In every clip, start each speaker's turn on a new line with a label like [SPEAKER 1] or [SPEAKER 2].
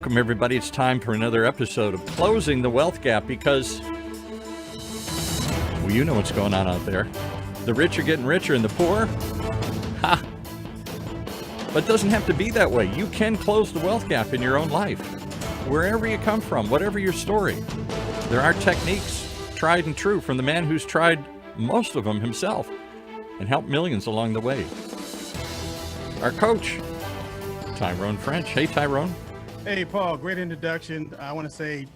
[SPEAKER 1] Welcome, everybody. It's time for another episode of Closing the Wealth Gap because, well, you know what's going on out there. The rich are getting richer and the poor, ha! But it doesn't have to be that way. You can close the wealth gap in your own life. Wherever you come from, whatever your story, there are techniques, tried and true, from the man who's tried most of them himself and helped millions along the way. Our coach, TYRONE French. Hey, TYRONE.
[SPEAKER 2] Hey, Paul, great introduction. I want to say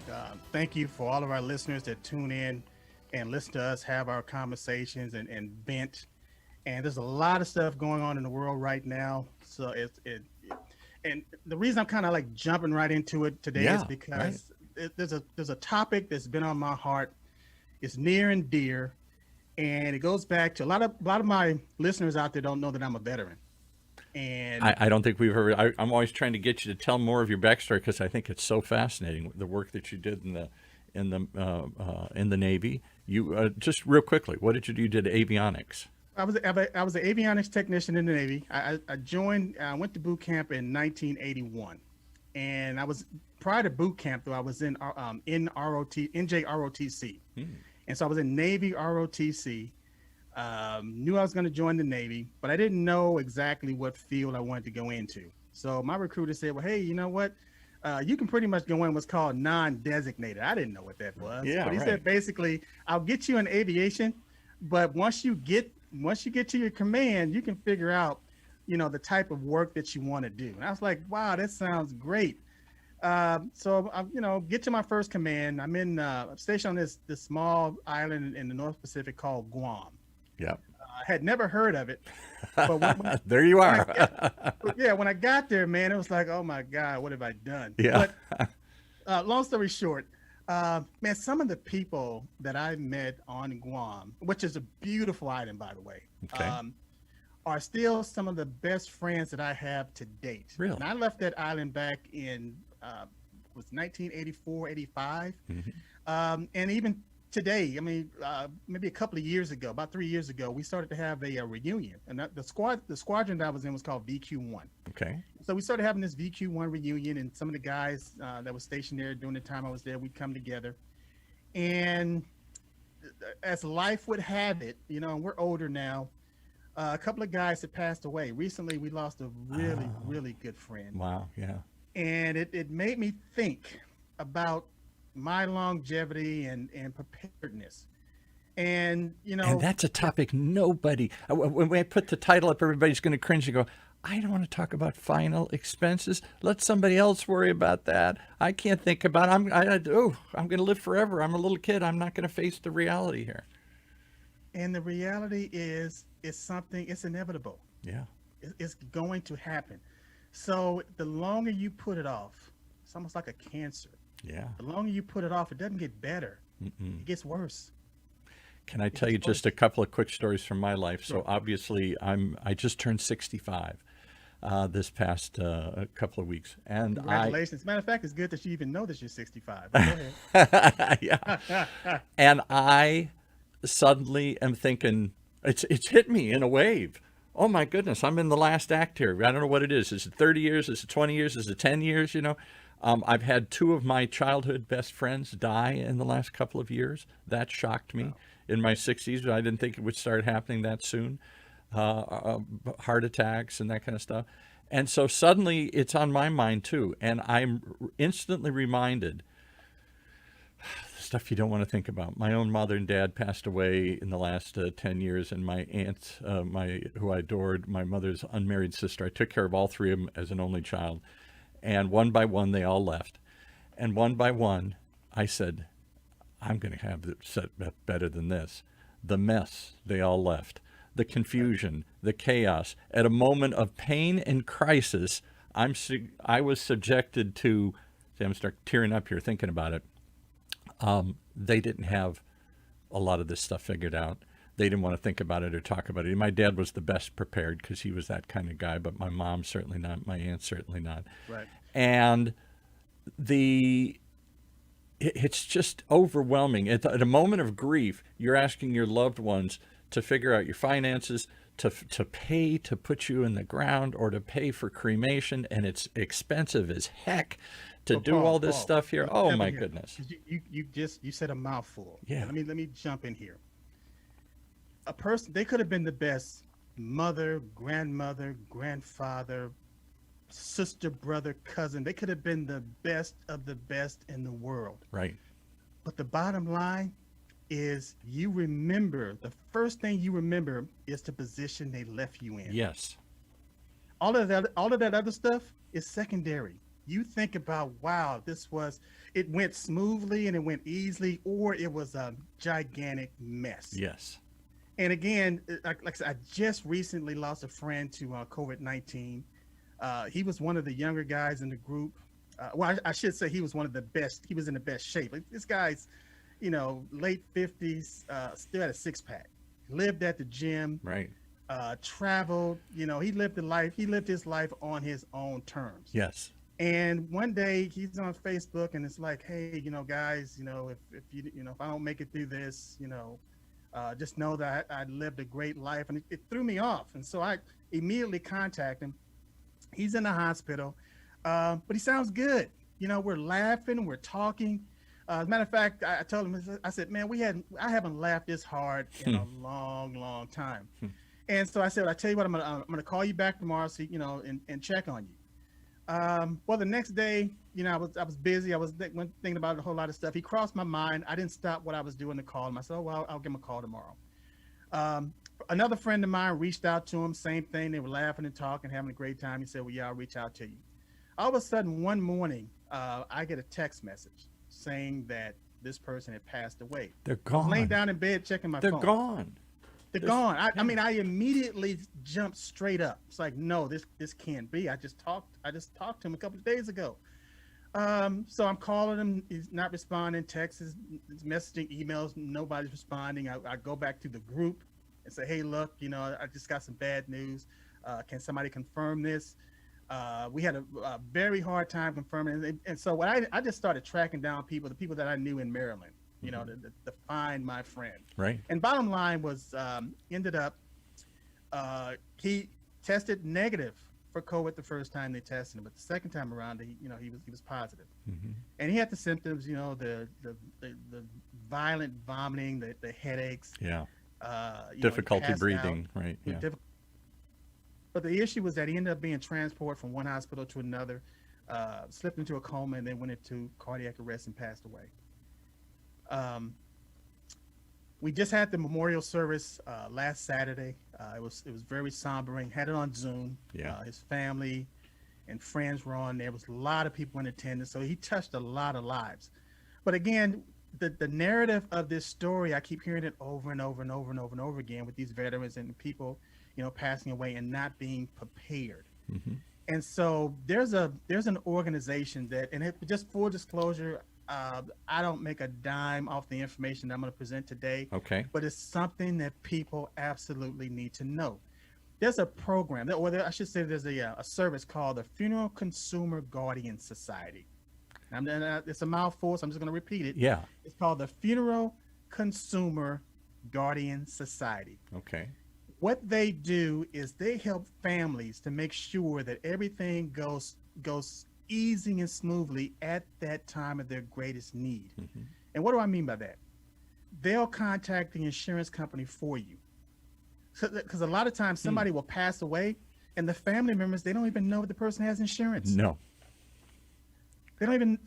[SPEAKER 2] thank you for all of our listeners that tune in and listen to us have our conversations and vent. And there's a lot of stuff going on in the world right now. So and the reason I'm kind of like jumping right into it today is because there's a topic that's been on my heart. It's near and dear, and it goes back to a lot of my listeners out there don't know that I'm a veteran. And
[SPEAKER 1] I don't think we've ever. I'm always trying to get you to tell more of your backstory because I think it's so fascinating, the work that you did in the Navy. You just real quickly, what did you do? You did avionics.
[SPEAKER 2] I was an avionics technician in the Navy. I went to boot camp in 1981, and I was prior to boot camp though I was in NJ ROTC, and so I was in Navy ROTC. Knew I was going to join the Navy, but I didn't know exactly what field I wanted to go into. So my recruiter said, well, hey, you know what? You can pretty much go in what's called non-designated. I didn't know what that was.
[SPEAKER 1] Yeah,
[SPEAKER 2] but he said, basically, I'll get you in aviation, but once you get to your command, you can figure out, the type of work that you want to do. And I was like, wow, that sounds great. So I, get to my first command. I'm stationed on this small island in the North Pacific called Guam.
[SPEAKER 1] Yeah.
[SPEAKER 2] I had never heard of it. But
[SPEAKER 1] there you are.
[SPEAKER 2] When I got there, man, it was like, oh my God, what have I done?
[SPEAKER 1] Yeah.
[SPEAKER 2] But long story short, man, some of the people that I met on Guam, which is a beautiful island, by the way, are still some of the best friends that I have to date.
[SPEAKER 1] Really?
[SPEAKER 2] And I left that island back in, was 1984, 85. Mm-hmm. And even today, maybe a couple of years ago, about 3 years ago, we started to have a reunion, and the squadron that I was in was called VQ1.
[SPEAKER 1] Okay.
[SPEAKER 2] So we started having this VQ1 reunion, and some of the guys that was stationed there during the time I was there, we'd come together. And as life would have it, and we're older now, a couple of guys had passed away. Recently, we lost a really good friend.
[SPEAKER 1] Wow, yeah.
[SPEAKER 2] And it made me think about my longevity and preparedness. And
[SPEAKER 1] that's a topic nobody, when I put the title up, everybody's going to cringe and go, I don't want to talk about final expenses. Let somebody else worry about that. I can't think about I'm going to live forever. I'm a little kid. I'm not going to face the reality here.
[SPEAKER 2] And the reality is it's inevitable.
[SPEAKER 1] Yeah.
[SPEAKER 2] It's going to happen. So the longer you put it off, it's almost like a cancer. Yeah. The longer you put it off, it doesn't get better. It gets worse.
[SPEAKER 1] Can I tell you just a couple of quick stories from my life? So obviously I just turned 65 this past couple of weeks. And
[SPEAKER 2] congratulations. Matter of fact, it's good that you even know that you're 65. Go ahead.
[SPEAKER 1] Yeah. And I suddenly am thinking, it's hit me in a wave. Oh my goodness, I'm in the last act here. I don't know what it is. Is it 30 years? Is it 20 years? Is it 10 years? I've had two of my childhood best friends die in the last couple of years. That shocked me. Wow. In my 60s, I didn't think it would start happening that soon. Heart attacks and that kind of stuff. And so suddenly it's on my mind too. And I'm instantly reminded, stuff you don't want to think about. My own mother and dad passed away in the last 10 years. And my aunt, who I adored, my mother's unmarried sister, I took care of all three of them as an only child. And one by one, they all left. And one by one, I said, I'm going to have it set better than this. The mess, they all left. The confusion, the chaos. At a moment of pain and crisis, I was subjected to, see, I'm going to start tearing up here thinking about it. They didn't have a lot of this stuff figured out. They didn't want to think about it or talk about it. My dad was the best prepared because he was that kind of guy, but my mom certainly not, my aunt certainly not.
[SPEAKER 2] Right.
[SPEAKER 1] And it's just overwhelming. At a moment of grief, you're asking your loved ones to figure out your finances, to pay to put you in the ground or to pay for cremation, and it's expensive as heck. to
[SPEAKER 2] But
[SPEAKER 1] do all this
[SPEAKER 2] Paul,
[SPEAKER 1] stuff here.
[SPEAKER 2] let me
[SPEAKER 1] Oh
[SPEAKER 2] jump in
[SPEAKER 1] my
[SPEAKER 2] here.
[SPEAKER 1] goodness.
[SPEAKER 2] 'Cause you said a mouthful.
[SPEAKER 1] Yeah.
[SPEAKER 2] And let me jump in here. A person, they could have been the best mother, grandmother, grandfather, sister, brother, cousin. They could have been the best of the best in the world.
[SPEAKER 1] Right.
[SPEAKER 2] But the bottom line is you remember, the first thing you remember is the position they left you in.
[SPEAKER 1] Yes.
[SPEAKER 2] All of that other stuff is secondary. You think about, wow, it went smoothly and it went easily, or it was a gigantic mess.
[SPEAKER 1] Yes.
[SPEAKER 2] And again, like I said, I just recently lost a friend to COVID-19. He was one of the younger guys in the group. Well, I should say he was one of the best. He was in the best shape. Like, this guy's, late 50s, still had a six pack, lived at the gym,
[SPEAKER 1] Right.
[SPEAKER 2] traveled, he lived his life on his own terms.
[SPEAKER 1] Yes.
[SPEAKER 2] And one day he's on Facebook and it's like, hey, guys, if I don't make it through this, just know that I lived a great life. And it threw me off. And so I immediately contact him. He's in the hospital, but he sounds good. We're laughing, we're talking. As a matter of fact, I told him, I said, man, I haven't laughed this hard in a long, long time. And so I said, I tell you what, I'm gonna call you back tomorrow, so, and check on you. Well, the next day, I was busy. I was thinking about a whole lot of stuff. He crossed my mind. I didn't stop what I was doing to call him. I said, oh, well, I'll give him a call tomorrow. Another friend of mine reached out to him, same thing. They were laughing and talking, having a great time. He said, well, yeah, I'll reach out to you. All of a sudden, one morning, I get a text message saying that this person had passed away.
[SPEAKER 1] They're
[SPEAKER 2] I was laying
[SPEAKER 1] gone.
[SPEAKER 2] down in bed checking my
[SPEAKER 1] They're
[SPEAKER 2] phone.
[SPEAKER 1] gone.
[SPEAKER 2] They're gone. I mean, I immediately jumped straight up. It's like, no, this can't be. I just talked to him a couple of days ago. So I'm calling him. He's not responding. Texts, messaging, emails. Nobody's responding. I go back to the group and say, hey, look, I just got some bad news. Can somebody confirm this? We had a very hard time confirming it. And so I just started tracking down the people that I knew in Maryland, to find my friend.
[SPEAKER 1] Right.
[SPEAKER 2] And bottom line was, ended up, he tested negative for COVID the first time they tested him, but the second time around, he was positive. And he had the symptoms, the violent vomiting, the headaches.
[SPEAKER 1] Yeah.
[SPEAKER 2] Difficulty
[SPEAKER 1] breathing. Right. Yeah.
[SPEAKER 2] But the issue was that he ended up being transported from one hospital to another, slipped into a coma, and then went into cardiac arrest and passed away. We just had the memorial service last Saturday. It was very sombering. Had it on Zoom.
[SPEAKER 1] Yeah.
[SPEAKER 2] His family and friends were on there. There was a lot of people in attendance, so he touched a lot of lives. But again, the narrative of this story, I keep hearing it over and over and over and over and over again with these veterans and people, passing away and not being prepared. And so there's an organization just full disclosure, I don't make a dime off the information that I'm going to present today.
[SPEAKER 1] Okay.
[SPEAKER 2] But it's something that people absolutely need to know. There's a program, I should say there's a service called the Funeral Consumer Guardian Society. And it's a mouthful, so I'm just going to repeat it.
[SPEAKER 1] Yeah.
[SPEAKER 2] It's called the Funeral Consumer Guardian Society.
[SPEAKER 1] Okay.
[SPEAKER 2] What they do is they help families to make sure that everything goes easy and smoothly at that time of their greatest need. And what do I mean by that? They'll contact the insurance company for you. Because a lot of times somebody will pass away and the family members, they don't even know if the person has insurance.
[SPEAKER 1] No.
[SPEAKER 2] They don't even,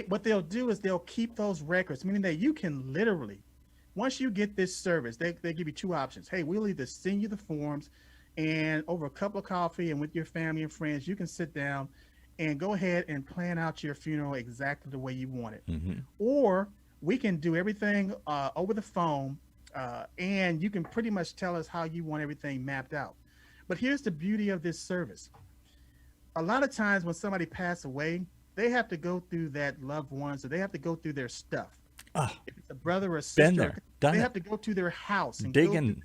[SPEAKER 2] what they'll do is they'll keep those records, meaning that you can literally, once you get this service, they give you two options. Hey, we'll either send you the forms, and over a cup of coffee and with your family and friends, you can sit down and go ahead and plan out your funeral exactly the way you want it. Or we can do everything over the phone, and you can pretty much tell us how you want everything mapped out. But here's the beauty of this service. A lot of times when somebody passes away, they have to go through that loved one, so they have to go through their stuff. If it's a brother or a sister,
[SPEAKER 1] Been there, done
[SPEAKER 2] they
[SPEAKER 1] it.
[SPEAKER 2] have to go to their house and
[SPEAKER 1] Digging,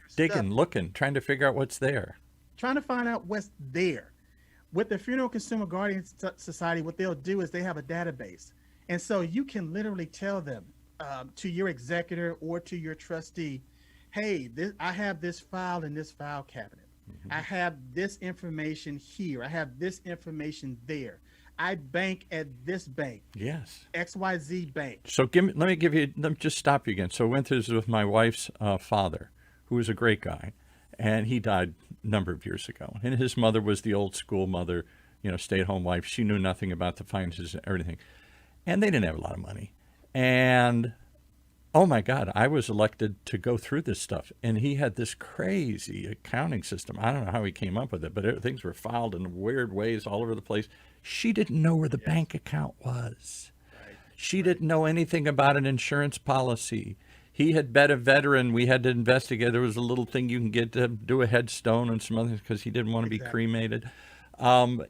[SPEAKER 1] looking, trying to figure out what's there.
[SPEAKER 2] trying to find out what's there. With the Funeral Consumer Guardian Society, what they'll do is they have a database. And so you can literally tell them to your executor or to your trustee, hey, I have this file in this file cabinet. I have this information here. I have this information there. I bank at this bank,
[SPEAKER 1] Yes.
[SPEAKER 2] XYZ bank.
[SPEAKER 1] So let me just stop you again. So I went through this with my wife's father, who was a great guy, and he died a number of years ago. And his mother was the old school mother, stay-at-home wife. She knew nothing about the finances and everything. And they didn't have a lot of money. And oh my God, I was elected to go through this stuff. And he had this crazy accounting system. I don't know how he came up with it, but things were filed in weird ways all over the place. She didn't know where the bank account was. She didn't know anything about an insurance policy. He had bet a veteran. We had to investigate. There was a little thing you can get to do a headstone and some other things because he didn't want to be cremated. And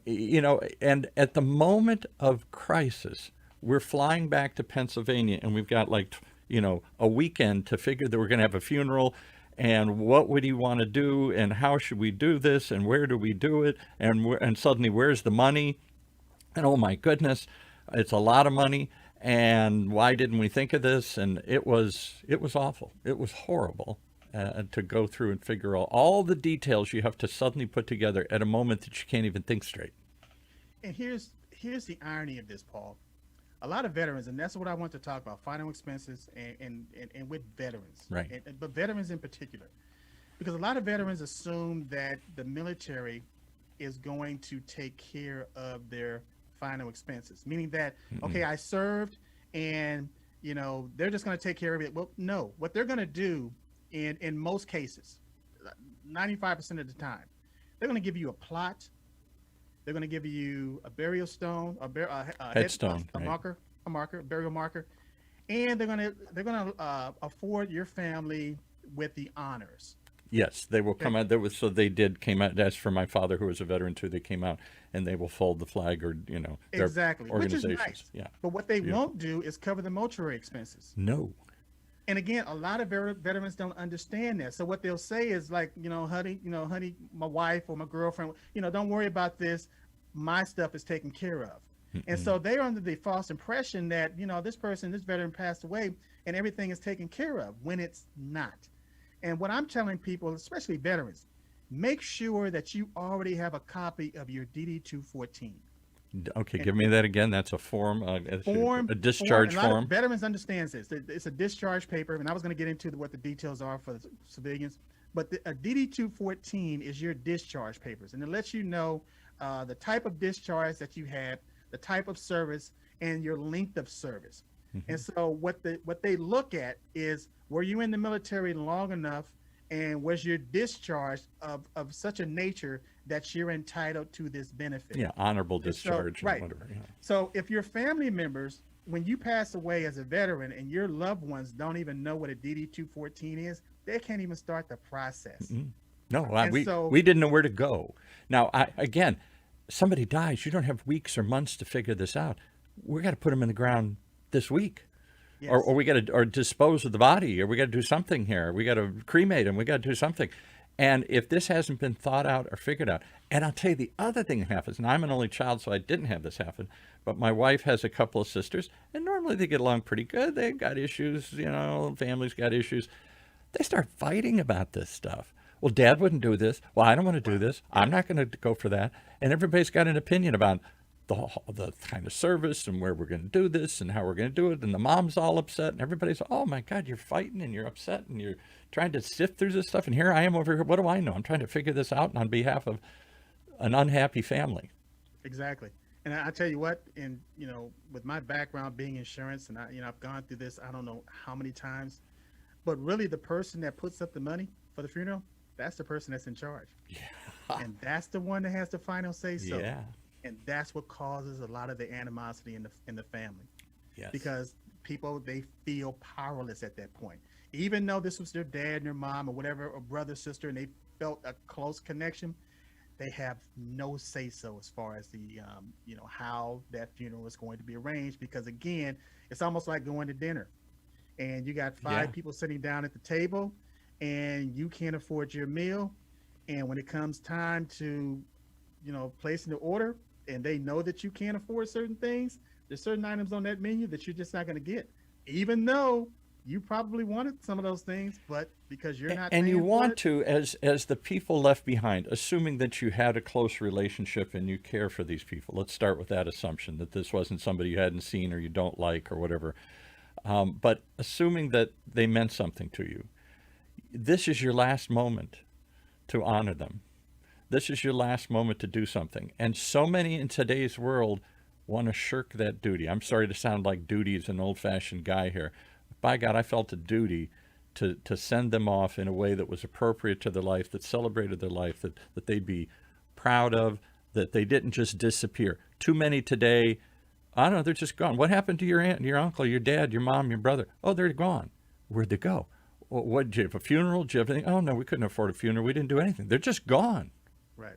[SPEAKER 1] at the moment of crisis, we're flying back to Pennsylvania, and we've got a weekend to figure that we're going to have a funeral, and what would he want to do, and how should we do this, and where do we do it, and suddenly where's the money, and oh my goodness, it's a lot of money, and why didn't we think of this? And it was awful. It was horrible to go through and figure out all the details you have to suddenly put together at a moment that you can't even think straight.
[SPEAKER 2] And here's the irony of this, Paul. A lot of veterans, and that's what I want to talk about, final expenses and with veterans,
[SPEAKER 1] right?
[SPEAKER 2] But veterans in particular, because a lot of veterans assume that the military is going to take care of their final expenses, meaning that, okay, I served and, they're just going to take care of it. Well, no, what they're going to do in most cases, 95% of the time, they're going to give you a plot. They're going to give you a burial stone, a
[SPEAKER 1] headstone,
[SPEAKER 2] a marker, burial marker, and they're going to afford your family with the honors.
[SPEAKER 1] Yes, they will come out. Came out. That's for my father, who was a veteran too. They came out and they will fold the flag, or their
[SPEAKER 2] exactly,
[SPEAKER 1] organizations.
[SPEAKER 2] Which is nice.
[SPEAKER 1] Yeah,
[SPEAKER 2] but what they won't do is cover the mortuary expenses.
[SPEAKER 1] No.
[SPEAKER 2] And again, a lot of veterans don't understand that. So what they'll say is like, honey, my wife or my girlfriend, don't worry about this. My stuff is taken care of. And so they're under the false impression that, this veteran passed away and everything is taken care of, when it's not. And what I'm telling people, especially veterans, make sure that you already have a copy of your DD-214.
[SPEAKER 1] Okay, give me that again. That's a form, a discharge form.
[SPEAKER 2] A lot of veterans understands this. It's a discharge paper, and I was going to get into what the details are for the civilians. But a DD-214 is your discharge papers, and it lets you know the type of discharge that you had, the type of service, and your length of service. And so what they look at is, were you in the military long enough, and was your discharge of such a nature that you're entitled to this benefit?
[SPEAKER 1] Yeah, honorable discharge.
[SPEAKER 2] Right.
[SPEAKER 1] Whatever. Yeah.
[SPEAKER 2] So if your family members, when you pass away as a veteran and your loved ones don't even know what a DD-214 is, they can't even start the process.
[SPEAKER 1] No, we didn't know where to go. Now, again, somebody dies, you don't have weeks or months to figure this out. We got to put them in the ground this week. Yes. Or we got to dispose of the body, or we got to do something here. We got to cremate them. We got to do something. And if this hasn't been thought out or figured out, and I'll tell you the other thing that happens, and I'm an only child, so I didn't have this happen, but my wife has a couple of sisters, and normally they get along pretty good. They've got issues, family's got issues. They start fighting about this stuff. Well, Dad wouldn't do this. Well, I don't want to do this. I'm not going to go for that. And everybody's got an opinion about the kind of service and where we're going to do this and how we're going to do it. And the mom's all upset, and everybody's, oh my God, you're fighting and you're upset and you're trying to sift through this stuff. And here I am over here. What do I know? I'm trying to figure this out on behalf of an unhappy family.
[SPEAKER 2] Exactly. And I tell you what, and with my background being insurance, and I've gone through this, I don't know how many times, but really the person that puts up the money for the funeral, that's the person that's in charge. Yeah. And that's the one that has the final say so. Yeah. And that's what causes a lot of the animosity in the family. Yes. Because people, they feel powerless at that point. Even though this was their dad and their mom or whatever, or brother, sister, and they felt a close connection, they have no say so as far as the how that funeral is going to be arranged. Because again, it's almost like going to dinner, and you got five people sitting down at the table, and you can't afford your meal. And when it comes time to placing the order, and they know that you can't afford certain things, there's certain items on that menu that you're just not going to get, even though you probably wanted some of those things, but because you're not
[SPEAKER 1] And you
[SPEAKER 2] paying for
[SPEAKER 1] want
[SPEAKER 2] it,
[SPEAKER 1] to, as the people left behind, assuming that you had a close relationship and you care for these people. Let's start with that assumption that this wasn't somebody you hadn't seen or you don't like or whatever. But assuming that they meant something to you, this is your last moment to honor them. This is your last moment to do something. And so many in today's world want to shirk that duty. I'm sorry to sound like duty is an old-fashioned guy here. By God, I felt a duty to send them off in a way that was appropriate to their life, that celebrated their life, that they'd be proud of, that they didn't just disappear. Too many today, I don't know, they're just gone. What happened to your aunt, your uncle, your dad, your mom, your brother? Oh, they're gone. Where'd they go? What, did you have a funeral? Did you have anything? Oh, no, we couldn't afford a funeral. We didn't do anything. They're just gone.
[SPEAKER 2] right,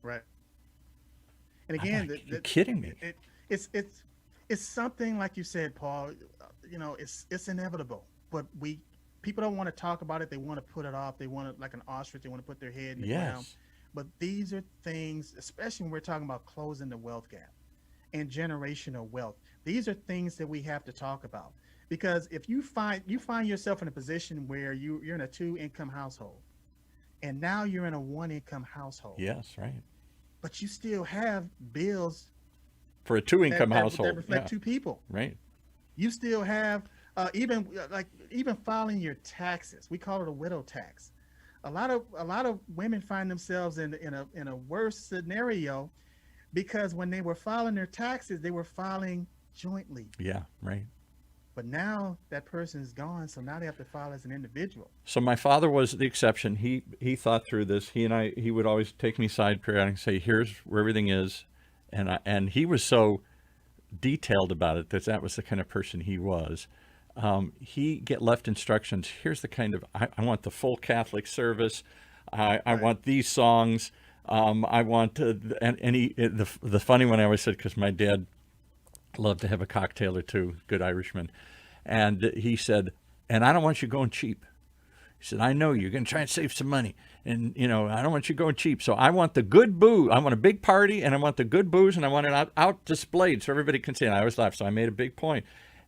[SPEAKER 2] right. And again,
[SPEAKER 1] You're kidding me.
[SPEAKER 2] It's something like you said, Paul. It's inevitable, but people don't want to talk about it. They want to put it off. They want to, like an ostrich, they want to put their head in the ground.
[SPEAKER 1] Yes.
[SPEAKER 2] But these are things, especially when we're talking about closing the wealth gap and generational wealth. These are things that we have to talk about, because if you find yourself in a position where you're in a 2-income household, and now you're in a 1-income household,
[SPEAKER 1] Yes, right.
[SPEAKER 2] but you still have bills
[SPEAKER 1] For a 2-income household.
[SPEAKER 2] that reflect
[SPEAKER 1] Yeah,
[SPEAKER 2] two people.
[SPEAKER 1] right.
[SPEAKER 2] You still have even filing your taxes. We call it a widow tax. A lot of women find themselves in a worse scenario, because when they were filing their taxes, they were filing jointly.
[SPEAKER 1] Yeah, right.
[SPEAKER 2] But now that person is gone, so now they have to file as an individual.
[SPEAKER 1] So my father was the exception. He thought through this. He would always take me aside periodically and say, "Here's where everything is," and he was so detailed about it that was the kind of person he was. He get left instructions. Here's the kind of I want the full Catholic service. I want these songs. I want the funny one I always said, because my dad loved to have a cocktail or two, good Irishman, and he said, and I don't want you going cheap. He said, I know you're going to try and save some money, and I don't want you going cheap. So I want the good booze. I want a big party, and I want the good booze, and I want it out displayed so everybody can see it. And I always laugh, so I made a big point.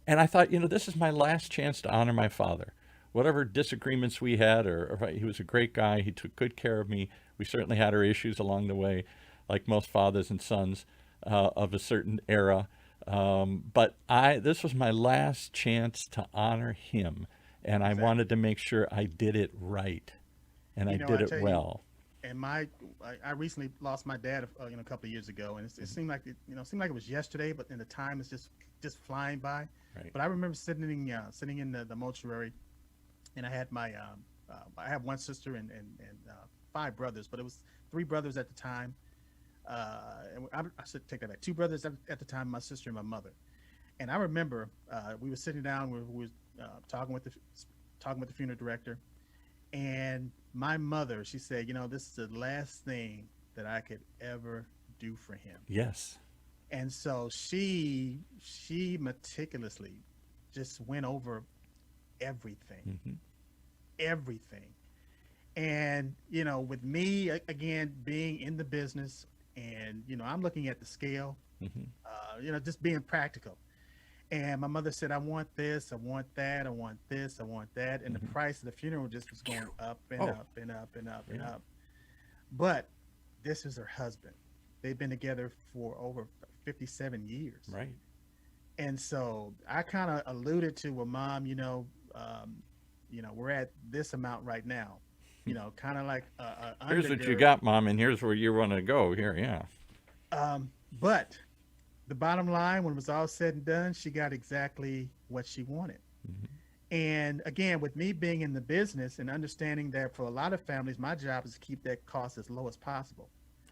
[SPEAKER 1] And I thought, this is my last chance to honor my father. Whatever disagreements we had, or he was a great guy. He took good care of me. We certainly had our issues along the way, like most fathers and sons of a certain era. But this was my last chance to honor him. And I wanted to make sure I did it right, and I did it well.
[SPEAKER 2] And I recently lost my dad, a couple of years ago, and it seemed like it was yesterday, but in the time is just flying by.
[SPEAKER 1] Right.
[SPEAKER 2] But I remember sitting in the mortuary, and I had I have one sister and 5 brothers, but it was 3 brothers at the time. And I should take that back. 2 brothers at the time, my sister and my mother. And I remember we were sitting down, we were talking with the funeral director, and my mother, she said, this is the last thing that I could ever do for him.
[SPEAKER 1] Yes.
[SPEAKER 2] And so she meticulously just went over everything.
[SPEAKER 1] Mm-hmm.
[SPEAKER 2] Everything. And with me again being in the business, and I'm looking at the scale,
[SPEAKER 1] Mm-hmm.
[SPEAKER 2] just being practical. And my mother said, I want this, I want that, I want this, I want that. And the price of the funeral just was going up and up and up and up and up. But this is her husband. They've been together for over 57 years.
[SPEAKER 1] Right.
[SPEAKER 2] And so I kind of alluded to, well, Mom, we're at this amount right now. Kind of like
[SPEAKER 1] Here's what you got, Mom, and here's where you want to go here. Yeah.
[SPEAKER 2] But the bottom line, when it was all said and done, she got exactly what she wanted.
[SPEAKER 1] Mm-hmm.
[SPEAKER 2] And again, with me being in the business and understanding that for a lot of families, my job is to keep that cost as low as possible.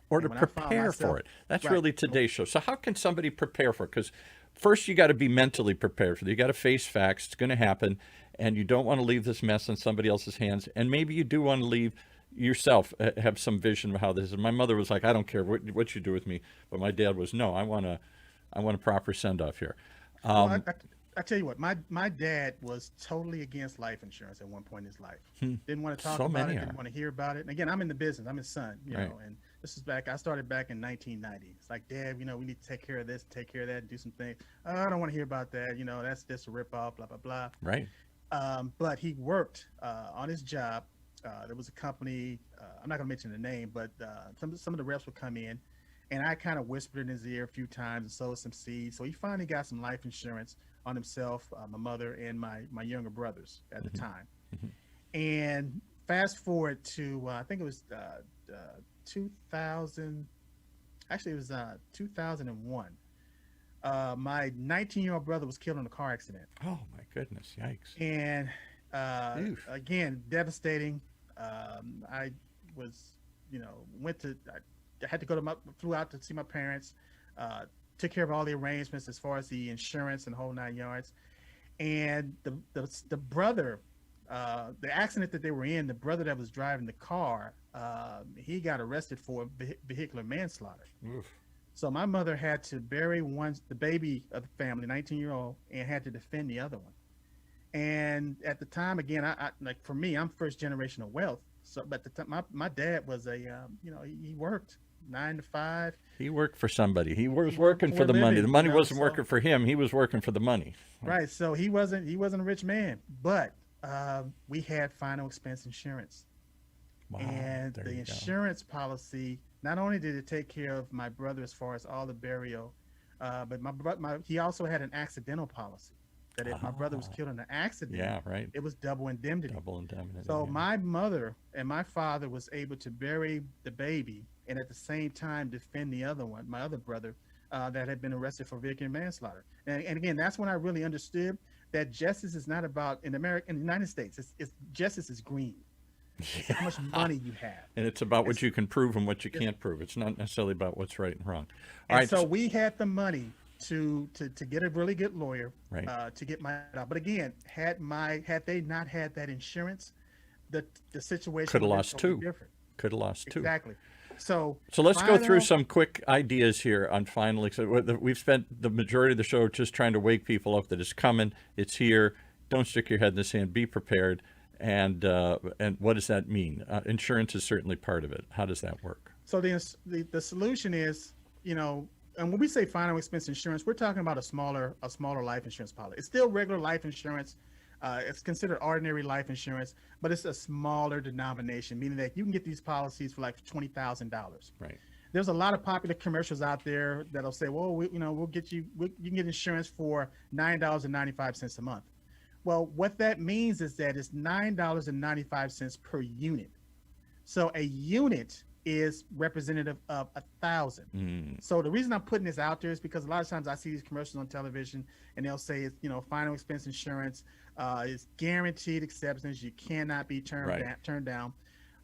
[SPEAKER 1] Or to prepare for it. That's really today's show. So how can somebody prepare for it? Because first you got to be mentally prepared for it. You got to face facts. It's going to happen. And you don't want to leave this mess in somebody else's hands. And maybe you do want to leave yourself, have some vision of how this is. My mother was like, I don't care what you do with me. But my dad was, no, I want a proper send-off here.
[SPEAKER 2] I tell you what, my dad was totally against life insurance at one point in his life. Didn't want to talk about it, didn't want to hear about it. And again, I'm in the business. I'm his son, know, and this is I started back in 1990. It's like, Dad, we need to take care of this, take care of that, do some things. Oh, I don't want to hear about that. That's just a ripoff, blah, blah, blah.
[SPEAKER 1] Right.
[SPEAKER 2] But he worked on his job. There was a company. I'm not going to mention the name, but some of the reps would come in, and I kind of whispered in his ear a few times and sowed some seeds. So he finally got some life insurance on himself, my mother, and my younger brothers at the time. And fast forward to I think it was 2000. Actually, it was 2001. My 19-year-old brother was killed in a car accident.
[SPEAKER 1] Oh my goodness, yikes.
[SPEAKER 2] And again, devastating. I was, I had to flew out to see my parents, took care of all the arrangements as far as the insurance and whole 9 yards. And the brother, the accident that they were in, the brother that was driving the car, he got arrested for vehicular manslaughter.
[SPEAKER 1] Oof.
[SPEAKER 2] So my mother had to bury the baby of the family, 19-year-old, and had to defend the other one. And at the time, again, I like for me, I'm first generational wealth. So, but at the time, my dad was he worked 9 to 5.
[SPEAKER 1] He worked for somebody. He was working for the money. The money wasn't working for him. He was working for the money.
[SPEAKER 2] Right. So he wasn't a rich man, but we had final expense insurance.
[SPEAKER 1] Wow,
[SPEAKER 2] and the insurance policy, not only did it take care of my brother as far as all the burial, but he also had an accidental policy. That if my brother was killed in an accident, it was double indemnity. So my mother and my father was able to bury the baby and at the same time defend the other one, my other brother, that had been arrested for vehicular manslaughter. And again, that's when I really understood that justice is not about in the United States. It's justice is green. It's how much money you have.
[SPEAKER 1] And it's about what you can prove and what you can't prove. It's not necessarily about what's right and wrong.
[SPEAKER 2] All right. So we had the money to get a really good lawyer, to get my out. But again, had they not had that insurance, the situation
[SPEAKER 1] could have lost
[SPEAKER 2] totally
[SPEAKER 1] two.
[SPEAKER 2] Different.
[SPEAKER 1] Could have lost two.
[SPEAKER 2] Exactly. So
[SPEAKER 1] let's go through some quick ideas here on finally. So we've spent the majority of the show just trying to wake people up that it's coming, it's here. Don't stick your head in the sand. Be prepared. And what does that mean? Insurance is certainly part of it. How does that work?
[SPEAKER 2] So the solution is, and when we say final expense insurance, we're talking about a smaller life insurance policy. It's still regular life insurance. It's considered ordinary life insurance, but it's a smaller denomination, meaning that you can get these policies for like $20,000.
[SPEAKER 1] Right.
[SPEAKER 2] There's a lot of popular commercials out there that'll say, well, you can get insurance for $9.95 a month. Well, what that means is that it's $9.95 per unit. So a unit is representative of 1,000. So the reason I'm putting this out there is because a lot of times I see these commercials on television and they'll say it's, final expense insurance is guaranteed acceptance. You cannot be turned down.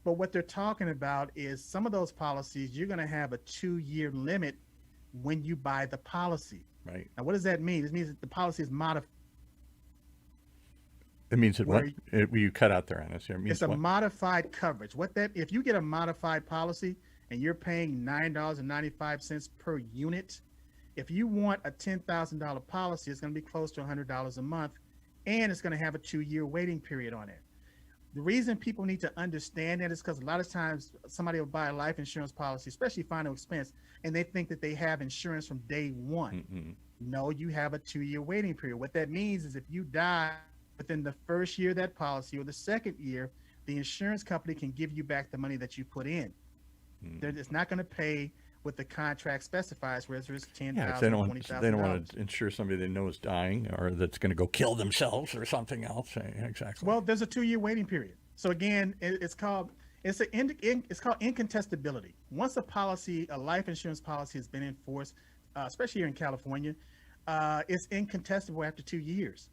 [SPEAKER 2] But what they're talking about is some of those policies, you're going to have a 2-year limit when you buy the policy.
[SPEAKER 1] Right.
[SPEAKER 2] Now, what does that mean? It means that the policy is modified.
[SPEAKER 1] It means you cut out there on us here. It means
[SPEAKER 2] it's a modified coverage. If you get a modified policy and you're paying $9.95 per unit, if you want a $10,000 policy, it's going to be close to $100 a month, and it's going to have a 2-year waiting period on it. The reason people need to understand that is because a lot of times somebody will buy a life insurance policy, especially final expense, and they think that they have insurance from day one.
[SPEAKER 1] Mm-mm.
[SPEAKER 2] No, you have a 2-year waiting period. What that means is if you die within the first year of that policy or the second year, the insurance company can give you back the money that you put in. It's not going to pay what the contract specifies, whether it's $10,000, $20,000.
[SPEAKER 1] They don't want to insure somebody they know is dying or that's going to go kill themselves or something else. Exactly.
[SPEAKER 2] Well, there's a 2-year waiting period. So again, it's called incontestability. Once a life insurance policy has been enforced, especially here in California, it's incontestable after 2 years.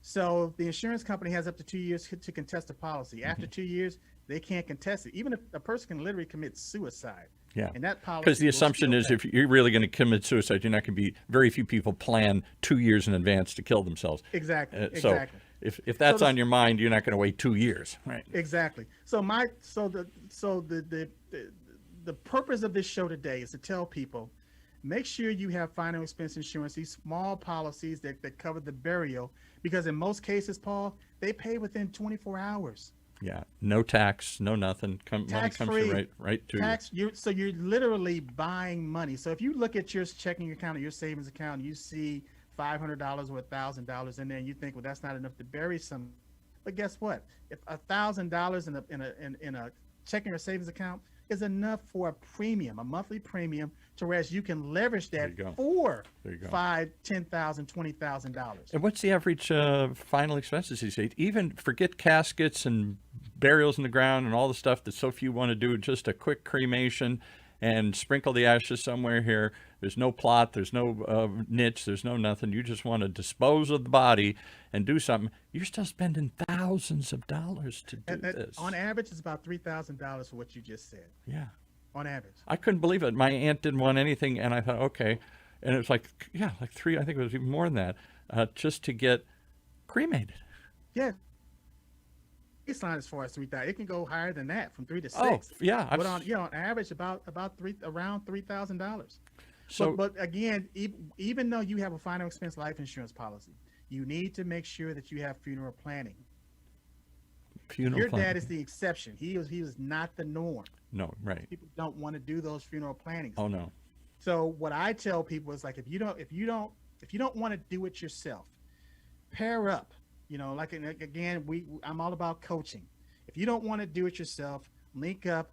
[SPEAKER 2] So the insurance company has up to 2 years to contest a policy. After 2 years, they can't contest it. Even if a person can literally commit suicide.
[SPEAKER 1] Yeah.
[SPEAKER 2] And that policy,
[SPEAKER 1] because the assumption is if you're really going to commit suicide, you're not going to be. Very few people plan 2 years in advance to kill themselves.
[SPEAKER 2] Exactly.
[SPEAKER 1] So if that's on your mind, you're not going to wait 2 years. Right.
[SPEAKER 2] Exactly. So the purpose of this show today is to tell people, make sure you have final expense insurance, these small policies that cover the burial, because in most cases, Paul, they pay within 24 hours.
[SPEAKER 1] Yeah, no tax, no nothing. Money comes right to you.
[SPEAKER 2] So you're literally buying money. So if you look at your checking account or your savings account, and you see $500 or $1,000 in there, and you think, well, that's not enough to bury some. But guess what? If $1,000 in a checking or savings account is enough for a premium, a monthly premium, to whereas you can leverage that for $5,000, $10,000, $20,000.
[SPEAKER 1] And what's the average final expenses these days? Even forget caskets and burials in the ground and all the stuff that so few want to do. Just a quick cremation and sprinkle the ashes somewhere here. There's no plot, there's no niche, there's no nothing. You just want to dispose of the body and do something. You're still spending thousands of dollars to do this.
[SPEAKER 2] On average, it's about $3,000 for what you just said.
[SPEAKER 1] Yeah.
[SPEAKER 2] On average.
[SPEAKER 1] I couldn't believe it. My aunt didn't want anything, and I thought, okay. And it was like, yeah, like three, I think it was even more than that, just to get cremated.
[SPEAKER 2] Yeah. It's not as far as 3,000. It can go higher than that, from 3 to 6.
[SPEAKER 1] Oh, yeah.
[SPEAKER 2] But on average, around $3,000.
[SPEAKER 1] So,
[SPEAKER 2] but again, even though you have a final expense life insurance policy, you need to make sure that you have funeral planning. Your dad is the exception. He was not the norm.
[SPEAKER 1] No, right.
[SPEAKER 2] People don't want to do those funeral plannings.
[SPEAKER 1] Oh no.
[SPEAKER 2] So what I tell people is, like, if you don't want to do it yourself, pair up. Like, again, I'm all about coaching. If you don't want to do it yourself, link up.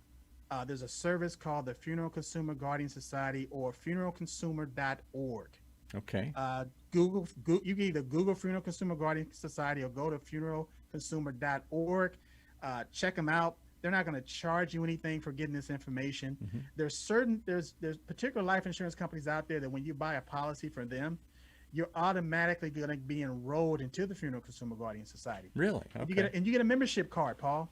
[SPEAKER 2] There's a service called the Funeral Consumer Guardian Society, or funeralconsumer.org.
[SPEAKER 1] Okay.
[SPEAKER 2] Google. You can either Google Funeral Consumer Guardian Society or go to funeralconsumer.org. Check them out. They're not going to charge you anything for getting this information. Mm-hmm. There's particular life insurance companies out there that when you buy a policy for them, you're automatically going to be enrolled into the Funeral Consumer Guardian Society.
[SPEAKER 1] Really? Okay.
[SPEAKER 2] You get a membership card, Paul.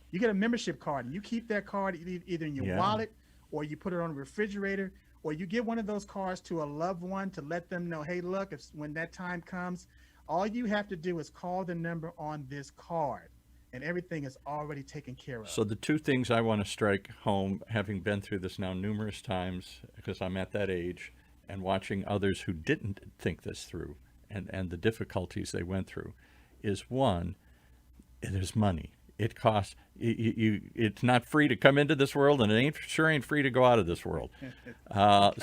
[SPEAKER 2] You get a membership card, and you keep that card either in your wallet, or you put it on a refrigerator, or you give one of those cards to a loved one to let them know, hey, look, when that time comes, all you have to do is call the number on this card, and everything is already taken care of.
[SPEAKER 1] So the two things I want to strike home, having been through this now numerous times, because I'm at that age, and watching others who didn't think this through, and the difficulties they went through, is one, there's money. It costs it's not free to come into this world, and it ain't free to go out of this world.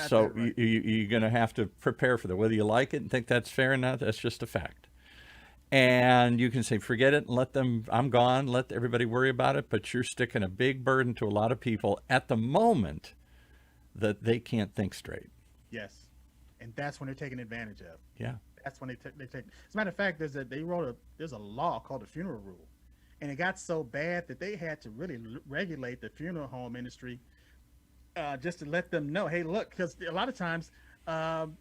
[SPEAKER 1] So right. You're going to have to prepare for that, whether you like it and think that's fair or not. That's just a fact. And you can say, forget it, and let them, I'm gone, let everybody worry about it. But you're sticking a big burden to a lot of people at the moment that they can't think straight.
[SPEAKER 2] Yes. And that's when they're taken advantage of.
[SPEAKER 1] Yeah.
[SPEAKER 2] That's when they take. As a matter of fact, there's a law called the funeral rule. And it got so bad that they had to really regulate the funeral home industry, just to let them know, hey, look, because a lot of times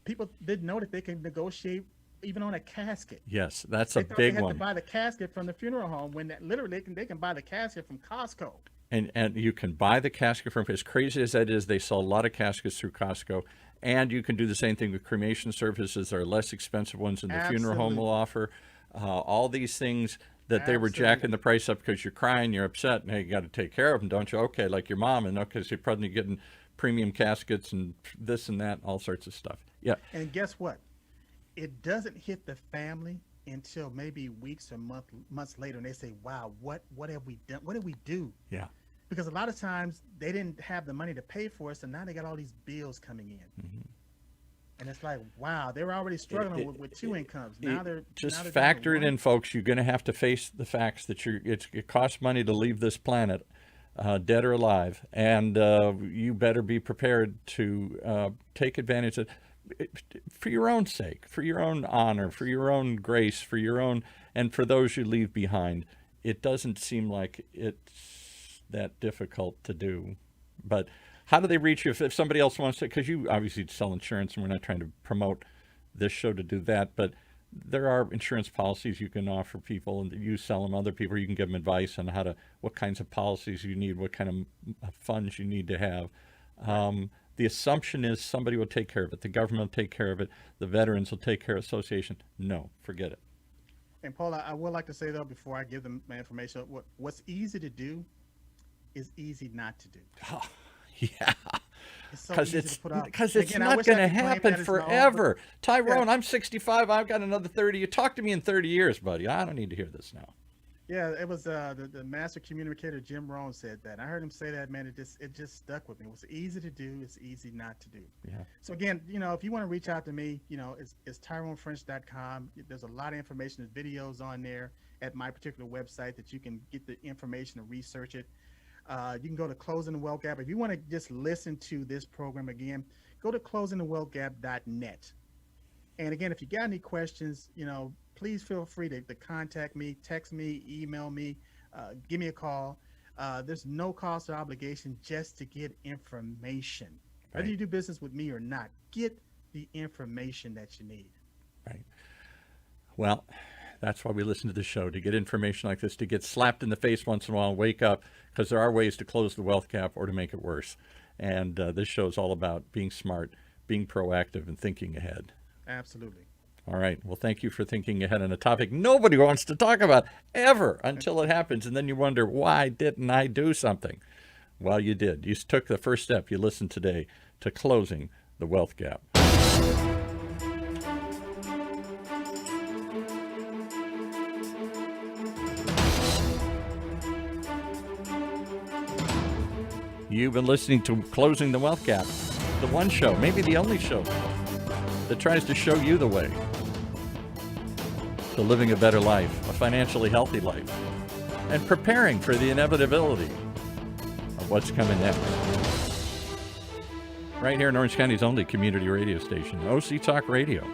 [SPEAKER 2] people didn't know that they can negotiate even on a casket.
[SPEAKER 1] Yes, that's a big one.
[SPEAKER 2] They had to buy the casket from the funeral home, when literally they can buy the casket from Costco.
[SPEAKER 1] And you can buy the casket from, as crazy as that is, they sell a lot of caskets through Costco. And you can do the same thing with cremation services. There are less expensive ones than the funeral home will offer. All these things that they were jacking the price up because you're crying, you're upset, and hey, you got to take care of them, don't you? Okay, like your mom, and because you're probably getting premium caskets and this and that, all sorts of stuff. Yeah.
[SPEAKER 2] And guess what? It doesn't hit the family until maybe weeks or months later, and they say, wow, what have we done? What did we do?
[SPEAKER 1] Yeah.
[SPEAKER 2] Because a lot of times they didn't have the money to pay for it, so now they got all these bills coming in. Mm-hmm. And it's like, wow, they were already struggling with two incomes. Now they're
[SPEAKER 1] just factor it in, folks. You're going to have to face the facts that it costs money to leave this planet, dead or alive, and you better be prepared to take advantage of it for your own sake, for your own honor, for your own grace, for your own, and for those you leave behind. It doesn't seem like it's that difficult to do, but. How do they reach you if somebody else wants to? Because you obviously sell insurance, and we're not trying to promote this show to do that, but there are insurance policies you can offer people, and you sell them other people. You can give them advice on what kinds of policies you need, what kind of funds you need to have. The assumption is somebody will take care of it. The government will take care of it. The veterans will take care of the association. No, forget it.
[SPEAKER 2] And Paul, I would like to say, though, before I give them my information, what's easy to do is easy not to do.
[SPEAKER 1] Yeah, because it's
[SPEAKER 2] Again,
[SPEAKER 1] not going to happen forever. Tyrone, yeah. I'm 65. I've got another 30. You talk to me in 30 years, buddy. I don't need to hear this now.
[SPEAKER 2] Yeah, it was the master communicator Jim Rohn said that. I heard him say that, man. It just stuck with me. It was easy to do. It's easy not to do.
[SPEAKER 1] Yeah.
[SPEAKER 2] So again, if you want to reach out to me, it's TYRONEFRENCH.com. There's a lot of information. There's videos on there at my particular website that you can get the information and research it. You can go to Closing the Wealth Gap. If you want to just listen to this program again, go to closingthewealthgap.net. And again, if you got any questions, please feel free to contact me, text me, email me, give me a call. There's no cost or obligation just to get information. Whether you do business with me or not, get the information that you need.
[SPEAKER 1] Right. Well, that's why we listen to the show, to get information like this, to get slapped in the face once in a while and wake up, because there are ways to close the wealth gap or to make it worse. And this show is all about being smart, being proactive, and thinking ahead.
[SPEAKER 2] Absolutely.
[SPEAKER 1] All right. Well, thank you for thinking ahead on a topic nobody wants to talk about ever until it happens. And then you wonder, why didn't I do something? Well, you did. You took the first step. You listened today to Closing the Wealth Gap. You've been listening to Closing the Wealth Gap, the one show, maybe the only show, that tries to show you the way to living a better life, a financially healthy life, and preparing for the inevitability of what's coming next. Right here in Orange County's only community radio station, OC Talk Radio.net.